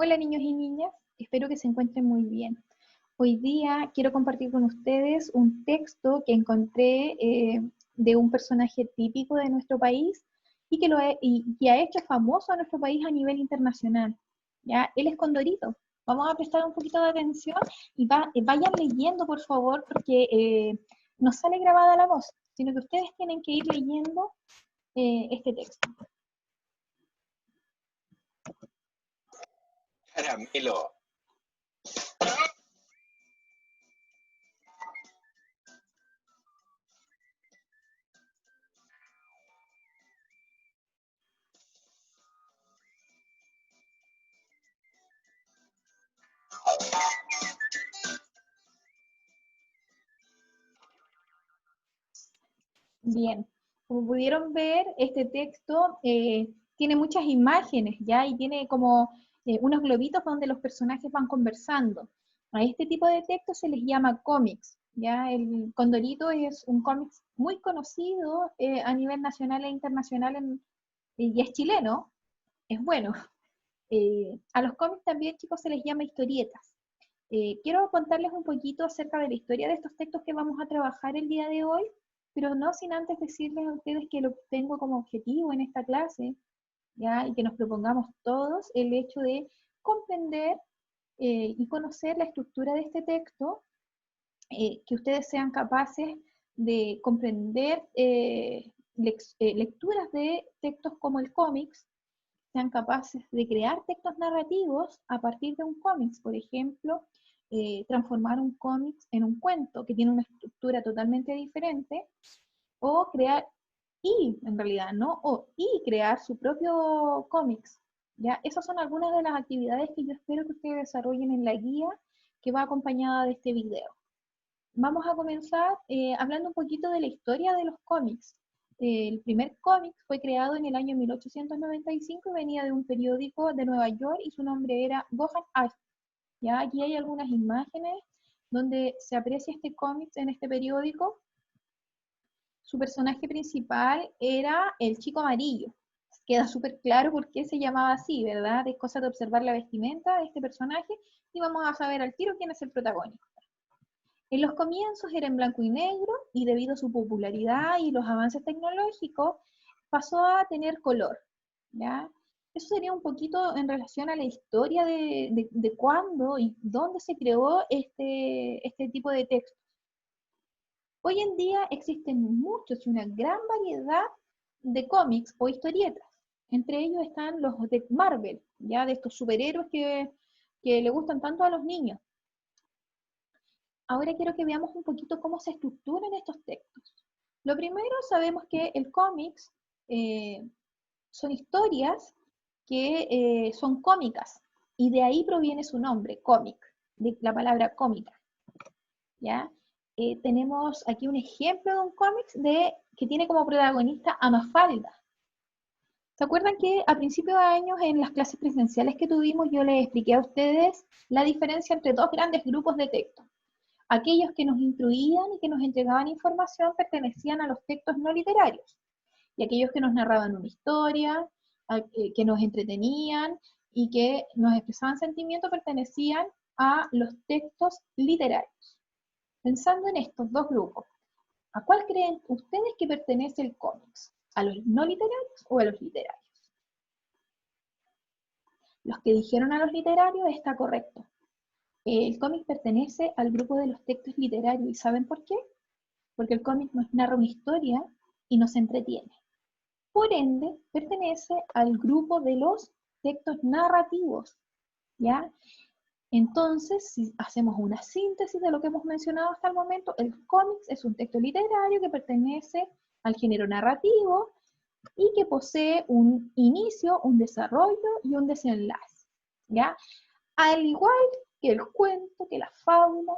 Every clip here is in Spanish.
Hola niños y niñas, espero que se encuentren muy bien. Hoy día quiero compartir con ustedes un texto que encontré de un personaje típico de nuestro país y que ha hecho famoso a nuestro país a nivel internacional. ¿Ya? Él es Condorito. Vamos a prestar un poquito de atención y vayan leyendo, por favor, porque no sale grabada la voz, sino que ustedes tienen que ir leyendo este texto. Caramelo. Bien, como pudieron ver, este texto tiene muchas imágenes, ¿ya? Y tiene como unos globitos donde los personajes van conversando. A este tipo de texto se les llama cómics, ¿ya? El Condorito es un cómic muy conocido a nivel nacional e internacional y es chileno, es bueno. A los cómics también, chicos, se les llama historietas. Quiero contarles un poquito acerca de la historia de estos textos que vamos a trabajar el día de hoy, pero no sin antes decirles a ustedes que lo tengo como objetivo en esta clase, ¿ya? Y que nos propongamos todos el hecho de comprender y conocer la estructura de este texto, que ustedes sean capaces de comprender lecturas de textos como el cómics, sean capaces de crear textos narrativos a partir de un cómics, por ejemplo, transformar un cómics en un cuento que tiene una estructura totalmente diferente, o crear, en realidad, ¿no? Y crear su propio cómics. ¿Ya? Esas son algunas de las actividades que yo espero que ustedes desarrollen en la guía que va acompañada de este video. Vamos a comenzar hablando un poquito de la historia de los cómics. El primer cómic fue creado en el año 1895 y venía de un periódico de Nueva York y su nombre era Gohan Ash. ¿Ya? Aquí hay algunas imágenes donde se aprecia este cómic en este periódico. Su personaje principal era el chico amarillo. Queda súper claro por qué se llamaba así, ¿verdad? Es cosa de observar la vestimenta de este personaje y vamos a saber al tiro quién es el protagonista. En los comienzos era en blanco y negro y debido a su popularidad y los avances tecnológicos pasó a tener color, ¿ya? Eso sería un poquito en relación a la historia de cuándo y dónde se creó este tipo de texto. Hoy en día existen muchos y una gran variedad de cómics o historietas. Entre ellos están los de Marvel, ya de estos superhéroes que le gustan tanto a los niños. Ahora quiero que veamos un poquito cómo se estructuran estos textos. Lo primero, sabemos que el cómics son historias que son cómicas, y de ahí proviene su nombre, cómic, de la palabra cómica, ¿ya? Tenemos aquí un ejemplo de un cómic que tiene como protagonista a Mafalda. ¿Se acuerdan que a principios de años en las clases presenciales que tuvimos yo les expliqué a ustedes la diferencia entre dos grandes grupos de texto? Aquellos que nos instruían y que nos entregaban información pertenecían a los textos no literarios, y aquellos que nos narraban una historia, que nos entretenían y que nos expresaban sentimientos pertenecían a los textos literarios. Pensando en estos dos grupos, ¿a cuál creen ustedes que pertenece el cómics? ¿A los no literarios o a los literarios? Los que dijeron a los literarios está correcto. El cómic pertenece al grupo de los textos literarios, ¿y saben por qué? Porque el cómic nos narra una historia y nos entretiene. Por ende, pertenece al grupo de los textos narrativos, ¿ya? Entonces, si hacemos una síntesis de lo que hemos mencionado hasta el momento, el cómic es un texto literario que pertenece al género narrativo y que posee un inicio, un desarrollo y un desenlace, ¿ya? Al igual que el cuento, que la fábula,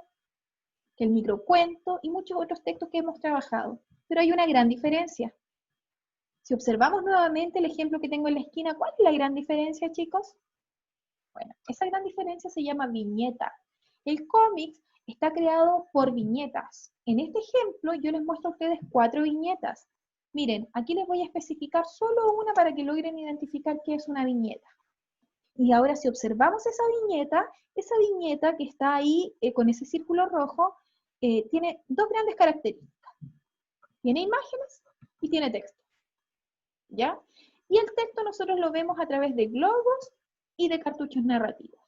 que el microcuento y muchos otros textos que hemos trabajado. Pero hay una gran diferencia. Si observamos nuevamente el ejemplo que tengo en la esquina, ¿cuál es la gran diferencia, chicos? Bueno, esa gran diferencia se llama viñeta. El cómic está creado por viñetas. En este ejemplo yo les muestro a ustedes 4 viñetas. Miren, aquí les voy a especificar solo una para que logren identificar qué es una viñeta. Y ahora si observamos esa viñeta que está ahí con ese círculo rojo, tiene dos grandes características. Tiene imágenes y tiene texto. ¿Ya? Y el texto nosotros lo vemos a través de globos y de cartuchos narrativos.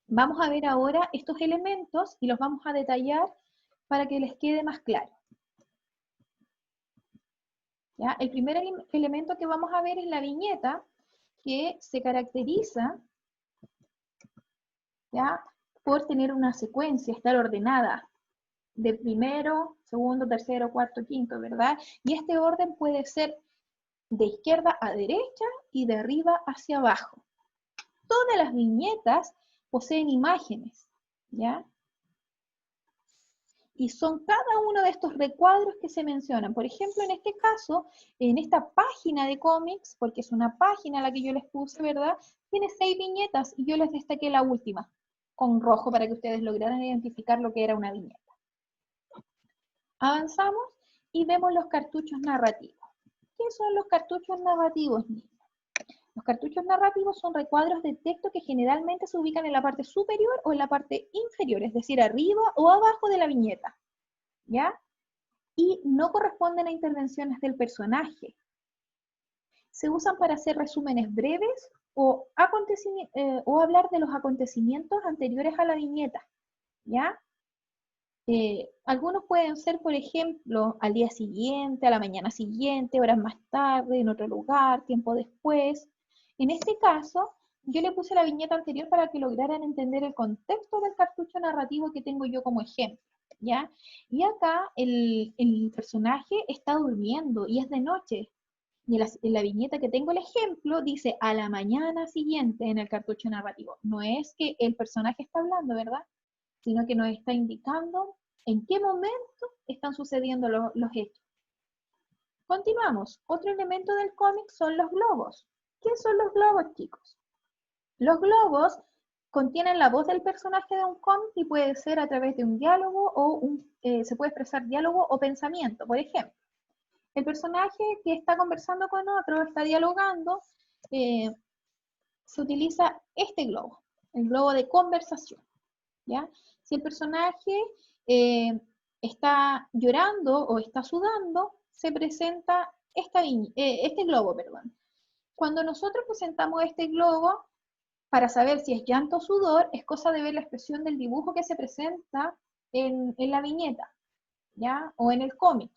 Vamos a ver ahora estos elementos y los vamos a detallar para que les quede más claro. ¿Ya? El primer elemento que vamos a ver es la viñeta, que se caracteriza, ¿ya?, por tener una secuencia, estar ordenada de primero, segundo, tercero, cuarto, quinto, ¿verdad? Y este orden puede ser de izquierda a derecha y de arriba hacia abajo. Todas las viñetas poseen imágenes, ¿ya? Y son cada uno de estos recuadros que se mencionan. Por ejemplo, en este caso, en esta página de cómics, porque es una página a la que yo les puse, ¿verdad? Tiene 6 viñetas y yo les destaqué la última con rojo para que ustedes lograran identificar lo que era una viñeta. Avanzamos y vemos los cartuchos narrativos. ¿Qué son los cartuchos narrativos, niños? Los cartuchos narrativos son recuadros de texto que generalmente se ubican en la parte superior o en la parte inferior, es decir, arriba o abajo de la viñeta, ¿ya? Y no corresponden a intervenciones del personaje. Se usan para hacer resúmenes breves o hablar de los acontecimientos anteriores a la viñeta, ¿ya? Algunos pueden ser, por ejemplo, al día siguiente, a la mañana siguiente, horas más tarde, en otro lugar, tiempo después. En este caso, yo le puse la viñeta anterior para que lograran entender el contexto del cartucho narrativo que tengo yo como ejemplo, ¿ya? Y acá el personaje está durmiendo y es de noche. Y en la viñeta que tengo el ejemplo dice a la mañana siguiente en el cartucho narrativo. No es que el personaje está hablando, ¿verdad? Sino que nos está indicando en qué momento están sucediendo los hechos. Continuamos. Otro elemento del cómic son los globos. ¿Qué son los globos, chicos? Los globos contienen la voz del personaje de un cómic y puede ser a través de un diálogo o se puede expresar diálogo o pensamiento. Por ejemplo, el personaje que está conversando con otro, está dialogando, se utiliza este globo, el globo de conversación, ¿ya? Si el personaje está llorando o está sudando, se presenta este globo, perdón. Cuando nosotros presentamos este globo, para saber si es llanto o sudor, es cosa de ver la expresión del dibujo que se presenta en la viñeta, ¿ya? O en el cómic.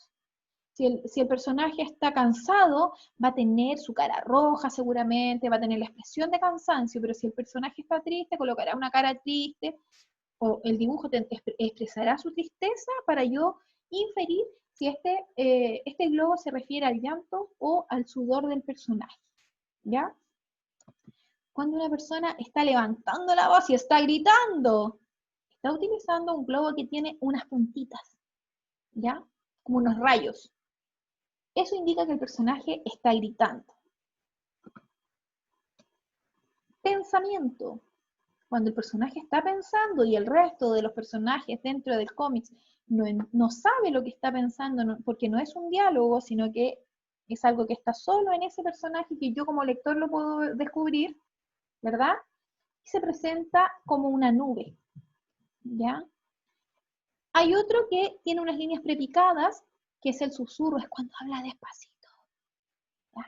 Si el personaje está cansado, va a tener su cara roja seguramente, va a tener la expresión de cansancio, pero si el personaje está triste, colocará una cara triste, o el dibujo expresará su tristeza para yo inferir si este globo se refiere al llanto o al sudor del personaje, ¿ya? Cuando una persona está levantando la voz y está gritando, está utilizando un globo que tiene unas puntitas, ¿ya? Como unos rayos. Eso indica que el personaje está gritando. Pensamiento. Cuando el personaje está pensando y el resto de los personajes dentro del cómic no sabe lo que está pensando, porque no es un diálogo, sino que es algo que está solo en ese personaje que yo como lector lo puedo descubrir, ¿verdad? Y se presenta como una nube, ¿ya? Hay otro que tiene unas líneas prepicadas, que es el susurro, es cuando habla despacito, ¿ya?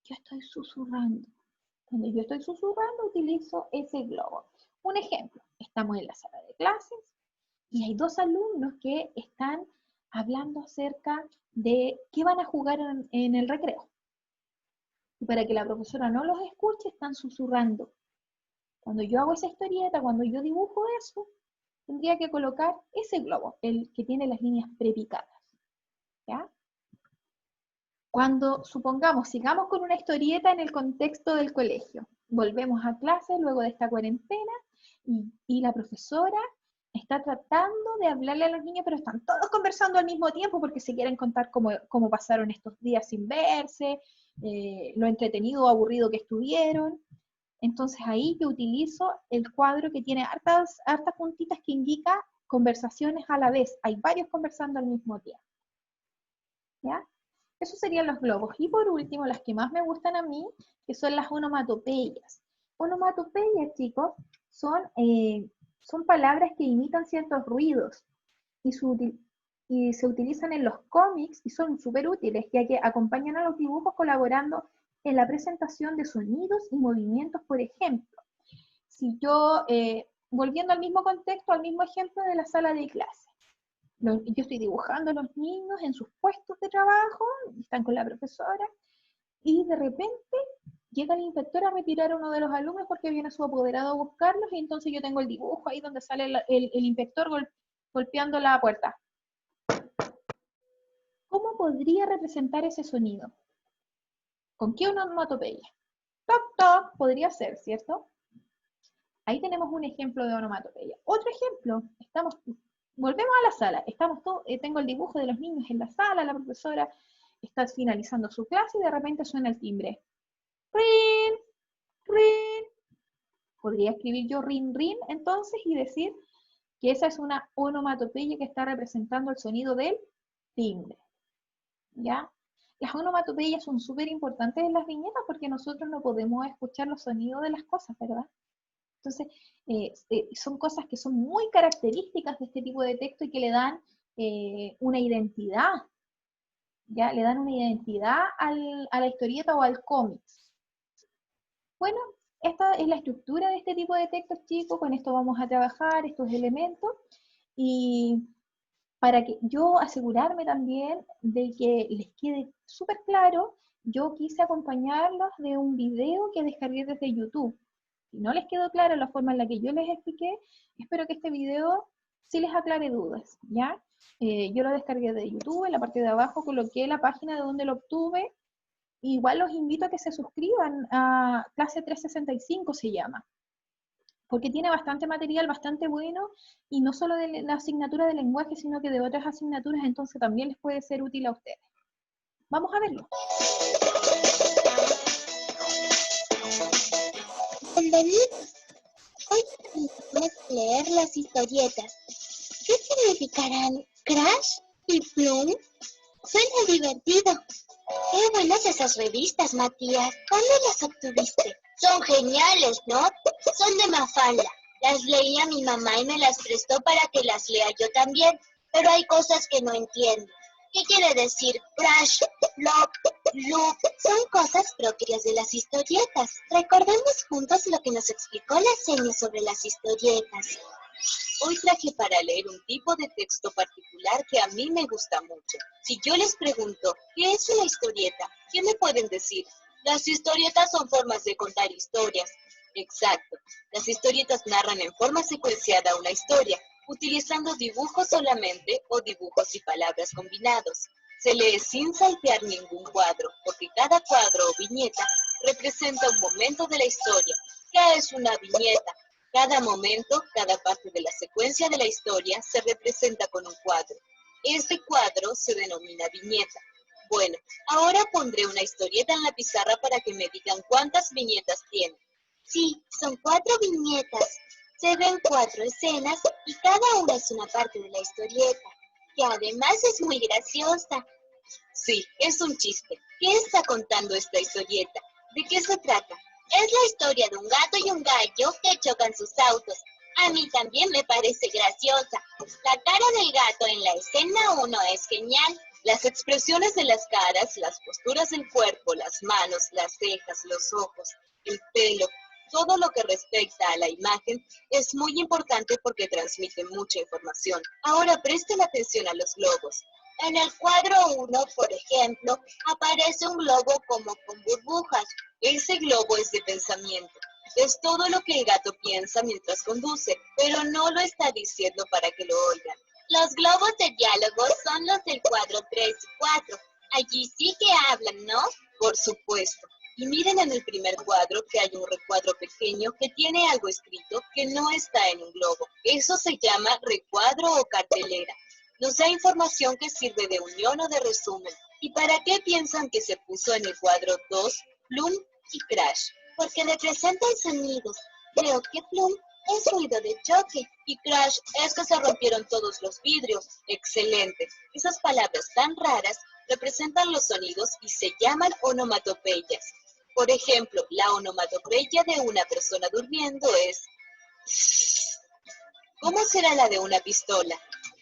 Yo estoy susurrando. Cuando yo estoy susurrando, utilizo ese globo. Un ejemplo, estamos en la sala de clases y hay 2 alumnos que están hablando acerca de qué van a jugar en el recreo. Y para que la profesora no los escuche, están susurrando. Cuando yo hago esa historieta, cuando yo dibujo eso, tendría que colocar ese globo, el que tiene las líneas prepicadas, ¿ya? Cuando, supongamos, sigamos con una historieta en el contexto del colegio, volvemos a clase luego de esta cuarentena y la profesora está tratando de hablarle a los niños, pero están todos conversando al mismo tiempo porque se quieren contar cómo pasaron estos días sin verse, lo entretenido o aburrido que estuvieron. Entonces ahí yo utilizo el cuadro que tiene hartas puntitas que indica conversaciones a la vez. Hay varios conversando al mismo tiempo, ¿ya? Esos serían los globos. Y por último, las que más me gustan a mí, que son las onomatopeyas. Onomatopeyas, chicos, son palabras que imitan ciertos ruidos y se utilizan en los cómics y son súper útiles, ya que acompañan a los dibujos colaborando en la presentación de sonidos y movimientos. Por ejemplo, si yo, volviendo al mismo contexto, al mismo ejemplo de la sala de clase, yo estoy dibujando a los niños en sus puestos de trabajo, están con la profesora, y de repente llega el inspector a retirar a uno de los alumnos porque viene su apoderado a buscarlos, y entonces yo tengo el dibujo ahí donde sale el inspector golpeando la puerta. ¿Cómo podría representar ese sonido? ¿Con qué onomatopeya? Toc, toc, podría ser, ¿cierto? Ahí tenemos un ejemplo de onomatopeya. Otro ejemplo, volvemos a la sala, tengo el dibujo de los niños en la sala, la profesora está finalizando su clase y de repente suena el timbre. ¡Rin! ¡Rin! Podría escribir yo rin, rin, entonces, y decir que esa es una onomatopeya que está representando el sonido del timbre. ¿Ya? Las onomatopeyas son súper importantes en las viñetas porque nosotros no podemos escuchar los sonidos de las cosas, ¿verdad? Entonces, son cosas que son muy características de este tipo de texto y que le dan una identidad, ¿ya? Le dan una identidad a la historieta o al cómic. Bueno, esta es la estructura de este tipo de textos, chicos. Con esto vamos a trabajar estos elementos. Y para que yo asegurarme también de que les quede súper claro, yo quise acompañarlos de un video que descargué desde YouTube. Si no les quedó claro la forma en la que yo les expliqué, espero que este video sí les aclare dudas, ¿ya? Yo lo descargué de YouTube, en la parte de abajo coloqué la página de donde lo obtuve. Igual los invito a que se suscriban a Clase 365, se llama, porque tiene bastante material, bastante bueno, y no solo de la asignatura de lenguaje, sino que de otras asignaturas, entonces también les puede ser útil a ustedes. Vamos a verlo. Bienvenidos. Hoy vamos a leer las historietas. ¿Qué significarán Crash y Plum? Suena divertido. Qué buenas esas revistas, Matías. ¿Cuándo las obtuviste? Son geniales, ¿no? Son de Mafalda. Las leía mi mamá y me las prestó para que las lea yo también. Pero hay cosas que no entiendo. ¿Qué quiere decir Crash, Block, Loop? Son cosas propias de las historietas. Recordemos juntos lo que nos explicó la seño sobre las historietas. Hoy traje para leer un tipo de texto particular que a mí me gusta mucho. Si yo les pregunto, ¿qué es una historieta? ¿Qué me pueden decir? Las historietas son formas de contar historias. Exacto. Las historietas narran en forma secuenciada una historia, utilizando dibujos solamente o dibujos y palabras combinados. Se lee sin saltear ningún cuadro, porque cada cuadro o viñeta representa un momento de la historia. ¿Qué es una viñeta? Cada momento, cada parte de la secuencia de la historia se representa con un cuadro. Este cuadro se denomina viñeta. Bueno, ahora pondré una historieta en la pizarra para que me digan cuántas viñetas tiene. Sí, son 4 viñetas. Se ven 4 escenas y cada una es una parte de la historieta, que además es muy graciosa. Sí, es un chiste. ¿Qué está contando esta historieta? ¿De qué se trata? Es la historia de un gato y un gallo que chocan sus autos. A mí también me parece graciosa. La cara del gato en la escena 1 es genial. Las expresiones de las caras, las posturas del cuerpo, las manos, las cejas, los ojos, el pelo, todo lo que respecta a la imagen es muy importante porque transmite mucha información. Ahora presten atención a los globos. En el cuadro 1, por ejemplo, aparece un globo como con burbujas. Ese globo es de pensamiento. Es todo lo que el gato piensa mientras conduce, pero no lo está diciendo para que lo oigan. Los globos de diálogo son los del cuadro 3 y 4. Allí sí que hablan, ¿no? Por supuesto. Y miren en el primer cuadro que hay un recuadro pequeño que tiene algo escrito que no está en un globo. Eso se llama recuadro o cartelera. Nos da información que sirve de unión o de resumen. ¿Y para qué piensan que se puso en el cuadro 2 Plum y Crash? Porque representan sonidos. Creo que Plum es ruido de choque. Y Crash es que se rompieron todos los vidrios. Excelente. Esas palabras tan raras representan los sonidos y se llaman onomatopeyas. Por ejemplo, la onomatopeya de una persona durmiendo es... ¿Cómo será la de una pistola?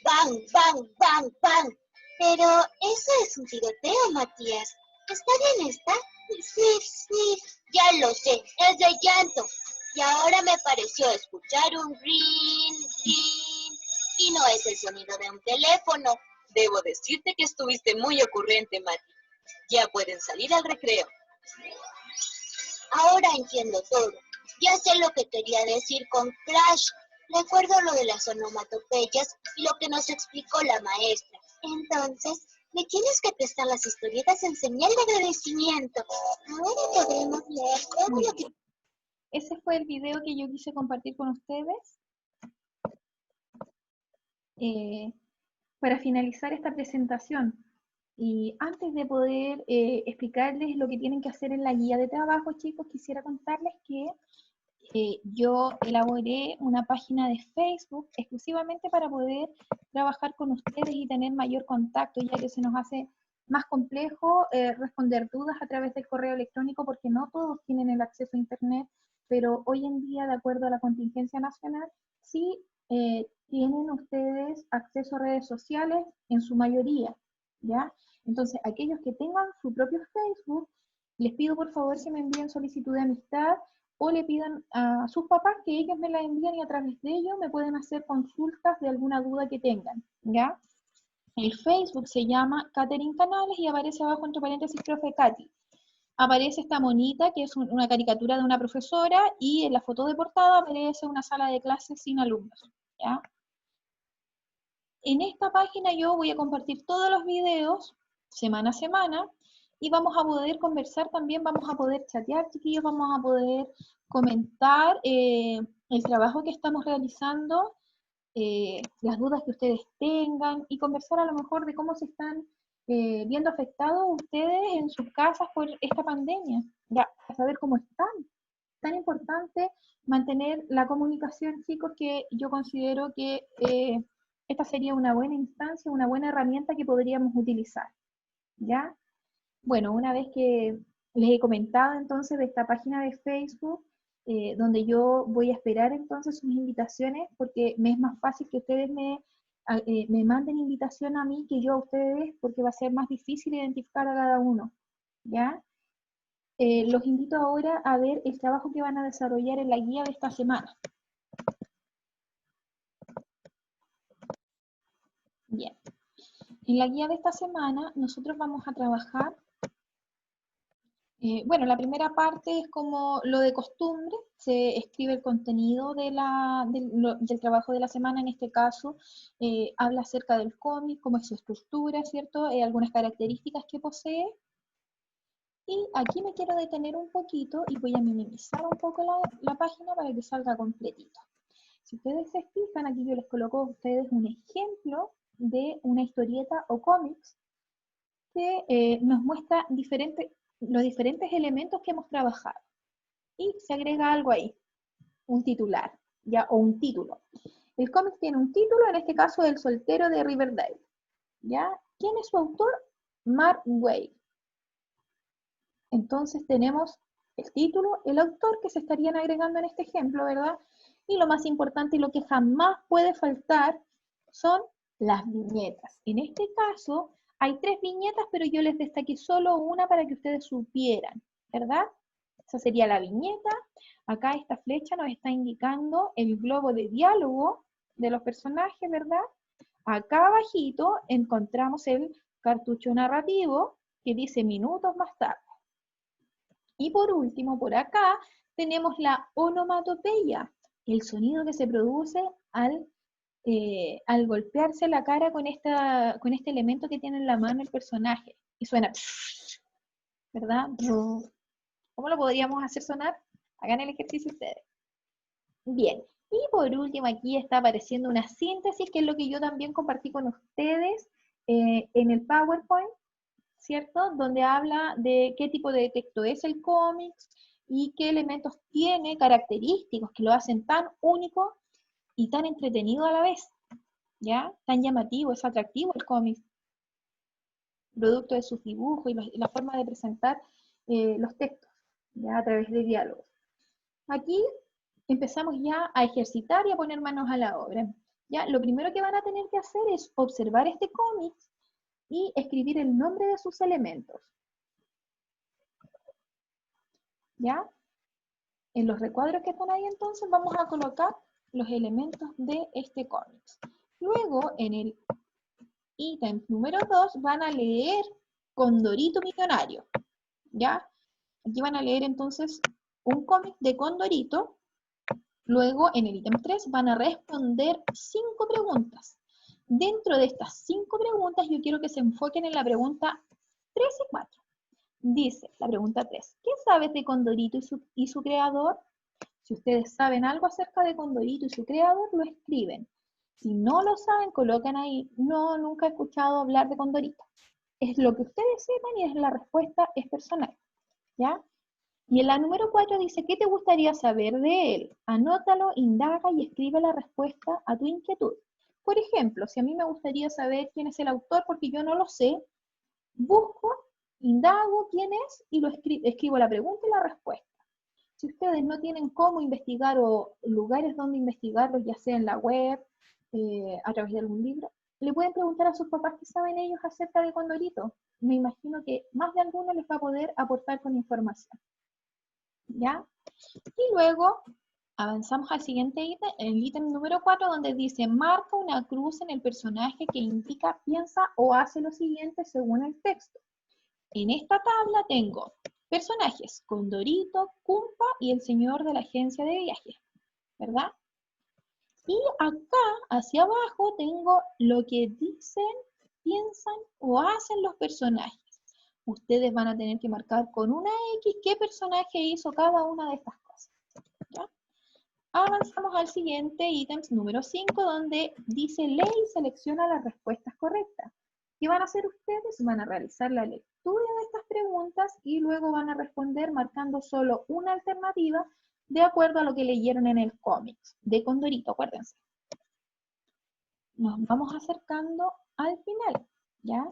Bang, bang, bang, bang. Pero eso es un tiroteo, Matías. ¿Está bien esta? Sniff, sniff. Ya lo sé, es de llanto. Y ahora me pareció escuchar un ring, ring. Y no es el sonido de un teléfono. Debo decirte que estuviste muy ocurrente, Mati. Ya pueden salir al recreo. Ahora entiendo todo. Ya sé lo que quería decir con Crash. Recuerdo lo de las onomatopeyas y lo que nos explicó la maestra. Entonces, me tienes que prestar las historietas en señal de agradecimiento. Ahora podremos leer todo Muy lo que... bien. Ese fue el video que yo quise compartir con ustedes. Para finalizar esta presentación. Y antes de poder explicarles lo que tienen que hacer en la guía de trabajo, chicos, quisiera contarles que yo elaboré una página de Facebook exclusivamente para poder trabajar con ustedes y tener mayor contacto, ya que se nos hace más complejo responder dudas a través del correo electrónico porque no todos tienen el acceso a Internet, pero hoy en día, de acuerdo a la contingencia nacional, sí tienen ustedes acceso a redes sociales en su mayoría, ¿ya? Entonces, aquellos que tengan su propio Facebook, les pido por favor que me envíen solicitud de amistad o le pidan a sus papás que ellos me la envíen y a través de ello me pueden hacer consultas de alguna duda que tengan, ¿ya? El Facebook se llama Catherine Canales y aparece abajo entre paréntesis profe Katy. Aparece esta monita que es una caricatura de una profesora y en la foto de portada aparece una sala de clases sin alumnos, ¿ya? En esta página yo voy a compartir todos los videos semana a semana y vamos a poder conversar también, vamos a poder chatear, chiquillos, vamos a poder comentar el trabajo que estamos realizando, las dudas que ustedes tengan y conversar a lo mejor de cómo se están viendo afectados ustedes en sus casas por esta pandemia, ya, a saber cómo están. Tan importante mantener la comunicación, chicos, que yo considero que esta sería una buena instancia, una buena herramienta que podríamos utilizar, ¿ya? Bueno, una vez que les he comentado entonces de esta página de Facebook, donde yo voy a esperar entonces sus invitaciones, porque me es más fácil que ustedes me manden invitación a mí que yo a ustedes, porque va a ser más difícil identificar a cada uno, ¿ya? Los invito ahora a ver el trabajo que van a desarrollar en la guía de esta semana. Bien, en la guía de esta semana nosotros vamos a trabajar, bueno, la primera parte es como lo de costumbre, se escribe el contenido del trabajo de la semana, en este caso habla acerca del cómic, cómo es su estructura, ¿cierto? Algunas características que posee. Y aquí me quiero detener un poquito y voy a minimizar un poco la página para que salga completito. Si ustedes se fijan, aquí yo les coloco a ustedes un ejemplo de una historieta o cómics que nos muestra los diferentes elementos que hemos trabajado. Y se agrega algo ahí, un titular, ya, o un título. El cómic tiene un título, en este caso El soltero de Riverdale, ¿ya? ¿Quién es su autor? Mark Waid. Entonces tenemos el título, el autor que se estarían agregando en este ejemplo, ¿verdad? Y lo más importante y lo que jamás puede faltar son las viñetas. En este caso hay 3 viñetas, pero yo les destaqué solo una para que ustedes supieran, ¿verdad? Esa sería la viñeta. Acá esta flecha nos está indicando el globo de diálogo de los personajes, ¿verdad? Acá abajito encontramos el cartucho narrativo que dice minutos más tarde. Y por último, por acá, tenemos la onomatopeya, el sonido que se produce al golpearse la cara con este elemento que tiene en la mano el personaje. Y suena, ¿verdad? ¿Cómo lo podríamos hacer sonar? Hagan el ejercicio ustedes. Bien, y por último aquí está apareciendo una síntesis, que es lo que yo también compartí con ustedes en el PowerPoint, ¿cierto? Donde habla de qué tipo de texto es el cómic y qué elementos tiene, característicos que lo hacen tan único y tan entretenido a la vez, ¿ya? Tan llamativo, es atractivo el cómic, producto de sus dibujos y la forma de presentar los textos, ya a través de diálogos. Aquí empezamos ya a ejercitar y a poner manos a la obra. Ya, lo primero que van a tener que hacer es observar este cómic y escribir el nombre de sus elementos. ¿Ya? En los recuadros que están ahí entonces vamos a colocar los elementos de este cómic. Luego, en el ítem número 2 van a leer Condorito Millonario. ¿Ya? Aquí van a leer entonces un cómic de Condorito. Luego, en el ítem 3 van a responder 5 preguntas. Dentro de estas 5 preguntas, yo quiero que se enfoquen en la pregunta 3 y 4. Dice la pregunta 3, ¿qué sabes de Condorito y su creador? Si ustedes saben algo acerca de Condorito y su creador, lo escriben. Si no lo saben, colocan ahí, no, nunca he escuchado hablar de Condorito. Es lo que ustedes sepan y la respuesta es personal. ¿Ya? Y en la número 4 dice, ¿qué te gustaría saber de él? Anótalo, indaga y escribe la respuesta a tu inquietud. Por ejemplo, si a mí me gustaría saber quién es el autor porque yo no lo sé, busco, indago quién es y escribo la pregunta y la respuesta. Si ustedes no tienen cómo investigar o lugares donde investigarlo, ya sea en la web, a través de algún libro, le pueden preguntar a sus papás qué saben ellos acerca de Condorito. Me imagino que más de alguno les va a poder aportar con información. ¿Ya? Y luego avanzamos al siguiente ítem, el ítem número 4, donde dice, marca una cruz en el personaje que indica, piensa o hace lo siguiente según el texto. En esta tabla tengo personajes, Condorito, Kumpa y el señor de la agencia de viajes, ¿verdad? Y acá, hacia abajo, tengo lo que dicen, piensan o hacen los personajes. Ustedes van a tener que marcar con una X qué personaje hizo cada una de estas cosas. ¿Ya? Avanzamos al siguiente ítem número 5, donde dice lee y selecciona las respuestas correctas. ¿Qué van a hacer ustedes? Van a realizar la lectura de estas preguntas y luego van a responder marcando solo una alternativa de acuerdo a lo que leyeron en el cómic de Condorito, acuérdense. Nos vamos acercando al final, ¿ya?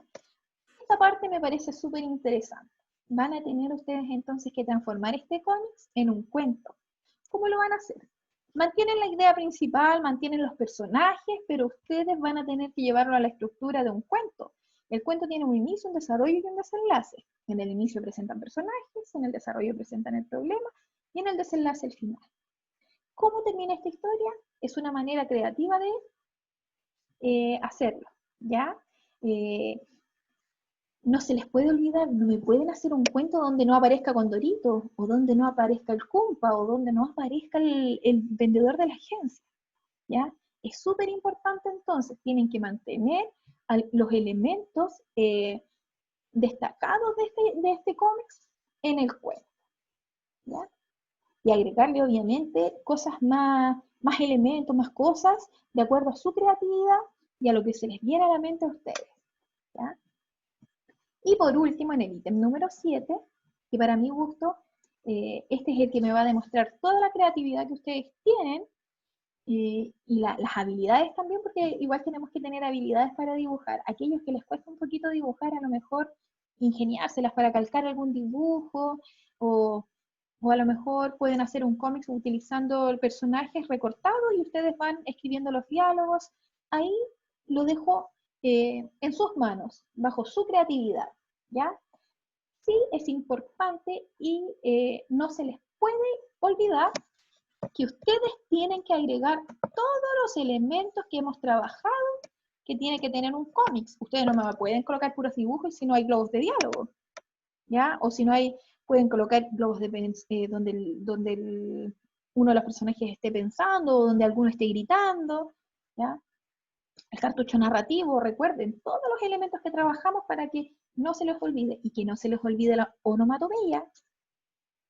Esta parte me parece súper interesante. Van a tener ustedes entonces que transformar este cómic en un cuento. ¿Cómo lo van a hacer? Mantienen la idea principal, mantienen los personajes, pero ustedes van a tener que llevarlo a la estructura de un cuento. El cuento tiene un inicio, un desarrollo y un desenlace. En el inicio presentan personajes, en el desarrollo presentan el problema y en el desenlace el final. ¿Cómo termina esta historia? Es una manera creativa de hacerlo, ¿ya? No se les puede olvidar, no me pueden hacer un cuento donde no aparezca Condorito, o donde no aparezca el Kumpa, o donde no aparezca el vendedor de la agencia, ¿ya? Es súper importante entonces, tienen que mantener los elementos destacados de este cómic en el cuento, ¿ya? Y agregarle obviamente cosas más elementos, más cosas, de acuerdo a su creatividad y a lo que se les viene a la mente a ustedes, ¿ya? Y por último, en el ítem número 7, que para mi gusto, este es el que me va a demostrar toda la creatividad que ustedes tienen y las habilidades también, porque igual tenemos que tener habilidades para dibujar. Aquellos que les cuesta un poquito dibujar, a lo mejor ingeniárselas para calcar algún dibujo, o a lo mejor pueden hacer un cómic utilizando personajes recortados y ustedes van escribiendo los diálogos. Ahí lo dejo en sus manos, bajo su creatividad, ¿ya? Sí es importante y no se les puede olvidar que ustedes tienen que agregar todos los elementos que hemos trabajado que tiene que tener un cómic. Ustedes no me pueden colocar puros dibujos si no hay globos de diálogo, ¿ya? O si no hay, pueden colocar globos donde uno de los personajes esté pensando o donde alguno esté gritando, ¿ya? El cartucho narrativo, recuerden, todos los elementos que trabajamos para que no se les olvide, y que no se les olvide la onomatopeya,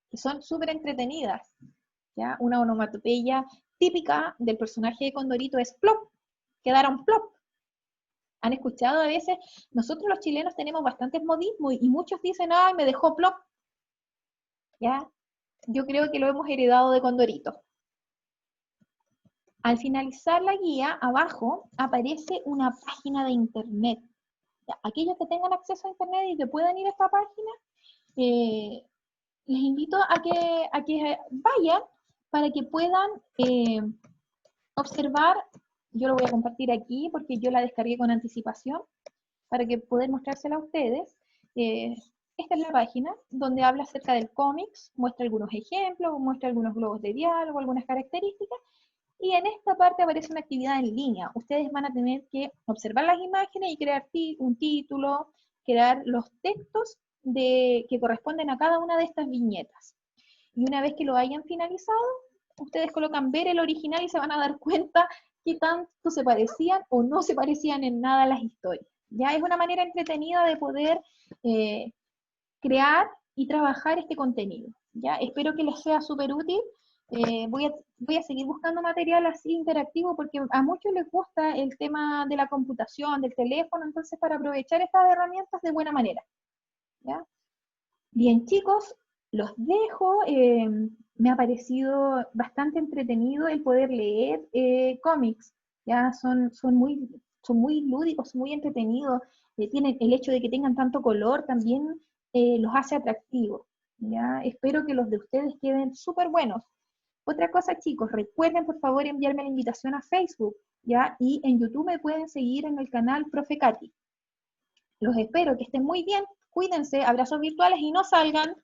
que son súper entretenidas, ¿ya? Una onomatopeya típica del personaje de Condorito es plop, quedaron plop. ¿Han escuchado a veces? Nosotros los chilenos tenemos bastantes modismos y muchos dicen, ay, me dejó plop, ¿ya? Yo creo que lo hemos heredado de Condorito. Al finalizar la guía, abajo aparece una página de internet. Aquellos que tengan acceso a internet y que puedan ir a esta página, les invito a que vayan para que puedan observar. Yo lo voy a compartir aquí porque yo la descargué con anticipación para que poder mostrársela a ustedes. Esta es la página donde habla acerca del cómics, muestra algunos ejemplos, muestra algunos globos de diálogo, algunas características, y en esta parte aparece una actividad en línea. Ustedes van a tener que observar las imágenes y crear un título, crear los textos que corresponden a cada una de estas viñetas. Y una vez que lo hayan finalizado, ustedes colocan ver el original y se van a dar cuenta qué tanto se parecían o no se parecían en nada a las historias. Ya es una manera entretenida de poder crear y trabajar este contenido. ¿Ya? Espero que les sea súper útil. Voy a seguir buscando material así interactivo porque a muchos les gusta el tema de la computación, del teléfono, entonces para aprovechar estas herramientas de buena manera. ¿Ya? Bien, chicos, los dejo. Me ha parecido bastante entretenido el poder leer cómics. ¿Ya? Son muy lúdicos, muy entretenidos. Tienen el hecho de que tengan tanto color también los hace atractivos. ¿Ya? Espero que los de ustedes queden súper buenos. Otra cosa, chicos, recuerden por favor enviarme la invitación a Facebook, ¿ya? Y en YouTube me pueden seguir en el canal Profe Katy. Los espero, que estén muy bien, cuídense, abrazos virtuales y no salgan.